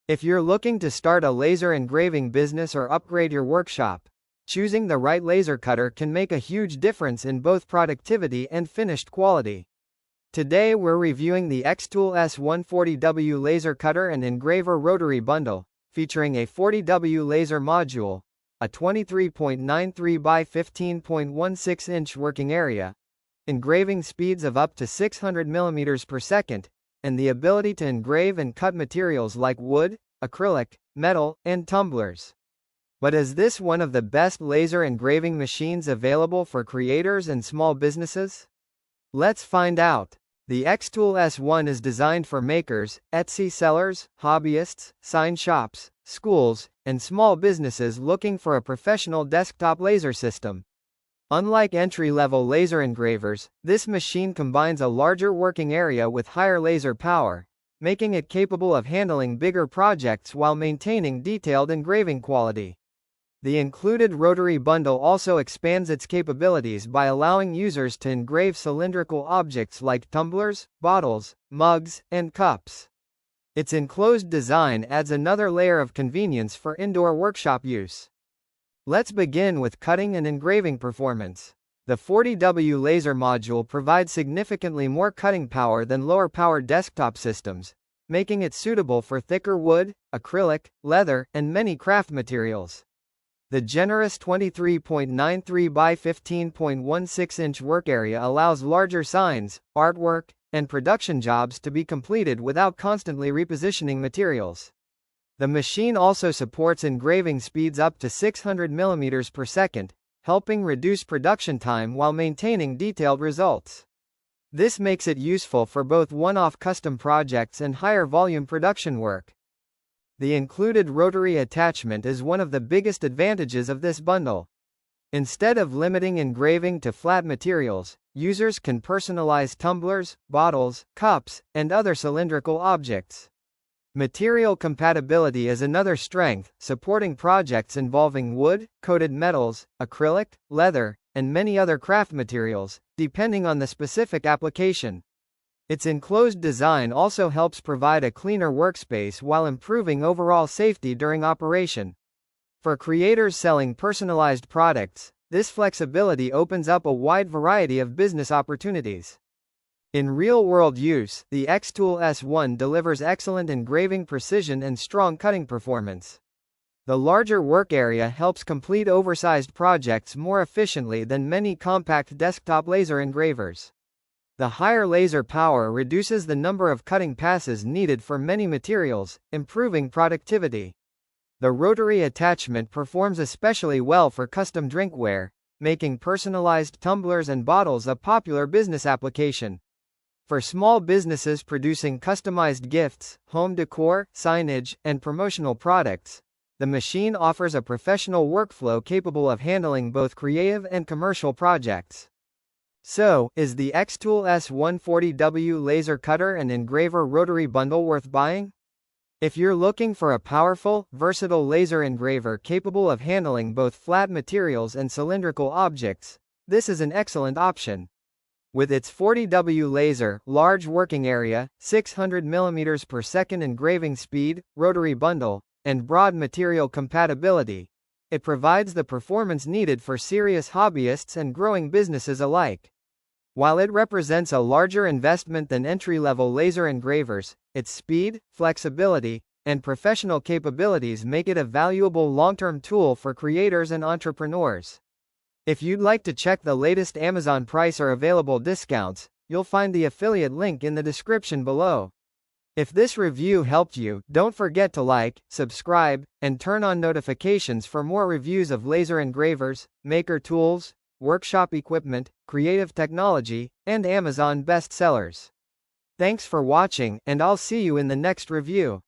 If you're looking to start a laser engraving business or upgrade your workshop, choosing the right laser cutter can make a huge difference in both productivity and finished quality. Today we're reviewing the xTool S140W laser cutter and engraver rotary bundle, featuring a 40W laser module, a 23.93 by 15.16 inch working area, engraving speeds of up to 600 mm per second, and the ability to engrave and cut materials like wood, acrylic, metal, and tumblers. But is this one of the best laser engraving machines available for creators and small businesses? Let's find out. The xTool S1 is designed for makers, Etsy sellers, hobbyists, sign shops, schools, and small businesses looking for a professional desktop laser system. Unlike entry-level laser engravers, this machine combines a larger working area with higher laser power, making it capable of handling bigger projects while maintaining detailed engraving quality. The included rotary bundle also expands its capabilities by allowing users to engrave cylindrical objects like tumblers, bottles, mugs, and cups. Its enclosed design adds another layer of convenience for indoor workshop use. Let's begin with cutting and engraving performance. The 40W laser module provides significantly more cutting power than lower-powered desktop systems, making it suitable for thicker wood, acrylic, leather, and many craft materials. The generous 23.93 by 15.16 inch work area allows larger signs, artwork, and production jobs to be completed without constantly repositioning materials. The machine also supports engraving speeds up to 600 mm per second, helping reduce production time while maintaining detailed results. This makes it useful for both one-off custom projects and higher volume production work. The included rotary attachment is one of the biggest advantages of this bundle. Instead of limiting engraving to flat materials, users can personalize tumblers, bottles, cups, and other cylindrical objects. Material compatibility is another strength, supporting projects involving wood, coated metals, acrylic, leather, and many other craft materials, depending on the specific application. Its enclosed design also helps provide a cleaner workspace while improving overall safety during operation. For creators selling personalized products, this flexibility opens up a wide variety of business opportunities. In real-world use, the xTool S1 delivers excellent engraving precision and strong cutting performance. The larger work area helps complete oversized projects more efficiently than many compact desktop laser engravers. The higher laser power reduces the number of cutting passes needed for many materials, improving productivity. The rotary attachment performs especially well for custom drinkware, making personalized tumblers and bottles a popular business application. For small businesses producing customized gifts, home decor, signage, and promotional products, the machine offers a professional workflow capable of handling both creative and commercial projects. So, is the xTool S140W laser cutter and engraver rotary bundle worth buying? If you're looking for a powerful, versatile laser engraver capable of handling both flat materials and cylindrical objects, this is an excellent option. With its 40W laser, large working area, 600 mm per second engraving speed, rotary bundle, and broad material compatibility, it provides the performance needed for serious hobbyists and growing businesses alike. While it represents a larger investment than entry-level laser engravers, its speed, flexibility, and professional capabilities make it a valuable long-term tool for creators and entrepreneurs. If you'd like to check the latest Amazon price or available discounts, you'll find the affiliate link in the description below. If this review helped you, don't forget to like, subscribe, and turn on notifications for more reviews of laser engravers, maker tools, workshop equipment, creative technology, and Amazon bestsellers. Thanks for watching, and I'll see you in the next review.